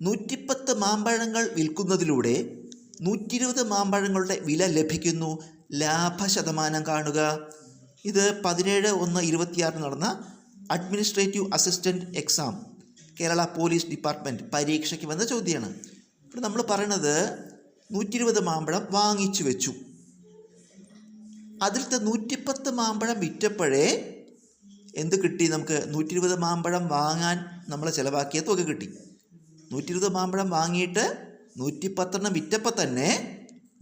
110 മാമ്പഴങ്ങൾ വിൽക്കുന്നതിലൂടെ 120 മാമ്പഴങ്ങളുടെ വില ലഭിക്കുന്നു. ലാഭശതമാനം കാണുക. ഇത് 17/1/26 നടന്ന administrative assistant exam Kerala police department പരീക്ഷയ്ക്ക് വന്ന ചോദ്യമാണ്. ഇപ്പോൾ നമ്മൾ പറയണത് 120 മാമ്പഴം വാങ്ങിച്ചു വെച്ചു. അതിലത്തെ 110 മാമ്പഴം വിറ്റപ്പോഴേ എന്ത് കിട്ടി? നമുക്ക് 120 മാമ്പഴം വാങ്ങാൻ നമ്മൾ ചിലവാക്കിയ തുക കിട്ടി. 120 മാമ്പഴം വാങ്ങിയിട്ട് 110 വിറ്റപ്പോൾ തന്നെ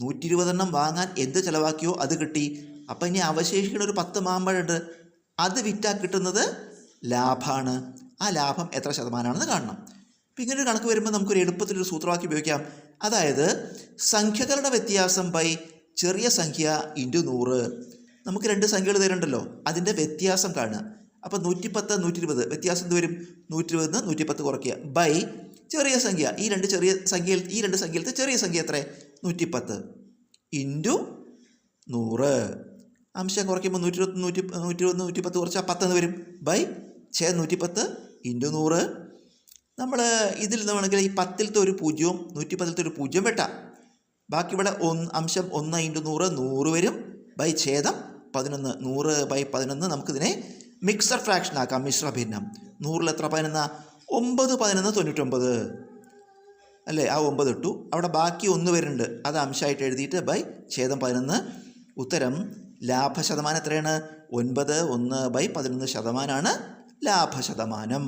120 വാങ്ങാൻ എന്ത് ചിലവാക്കിയോ അത് കിട്ടി. അപ്പം ഇനി അവശേഷിക്കുന്ന ഒരു 10 മാമ്പഴമുണ്ട്, അത് വിറ്റാൽ കിട്ടുന്നത് ലാഭമാണ്. ആ ലാഭം എത്ര ശതമാനമാണെന്ന് കാണണം. അപ്പം ഇങ്ങനൊരു കണക്ക് വരുമ്പോൾ നമുക്കൊരു എളുപ്പത്തിലൊരു സൂത്രവാക്യം ഉപയോഗിക്കാം. അതായത് സംഖ്യകളുടെ വ്യത്യാസം ബൈ ചെറിയ സംഖ്യ ഇൻറ്റു 100. നമുക്ക് 2 സംഖ്യകൾ തരുന്നുണ്ടല്ലോ, അതിൻ്റെ വ്യത്യാസം കാണുക. അപ്പോൾ 110 120 വ്യത്യാസം എന്ത് വരും? 120 110 കുറയ്ക്കുക ബൈ ചെറിയ സംഖ്യ. ഈ രണ്ട് സംഖ്യയിലത്തെ ചെറിയ സംഖ്യ എത്ര? 110 ഇൻറ്റു 100. അംശം കുറയ്ക്കുമ്പോൾ 120 110 കുറച്ചാൽ 10 എന്ന് വരും ബൈ 110 ഇൻറ്റു 100. നമ്മൾ ഇതിൽ വേണമെങ്കിൽ ഈ 10ലത്തെ ഒരു 0 110ലത്തെ ഒരു 0 വെട്ടാം. ബാക്കി ഇവിടെ അംശം 1 ഇൻറ്റു 100 100 വരും ബൈ 11 100 ബൈ 11. നമുക്കിതിനെ മിക്സഡ് ഫ്രാക്ഷൻ ആക്കാം, മിശ്ര ഭിന്നം. 100ൽ എത്ര 11? 9 11 99 അല്ലേ? ആ 9 ഇട്ടു, അവിടെ ബാക്കി 1 വരുന്നുണ്ട്, അത് അംശമായിട്ട് എഴുതിയിട്ട് ബൈ 11. ഉത്തരം ലാഭശതമാനം എത്രയാണ്? 9 1 ബൈ 11 ശതമാനമാണ് ലാഭശതമാനം.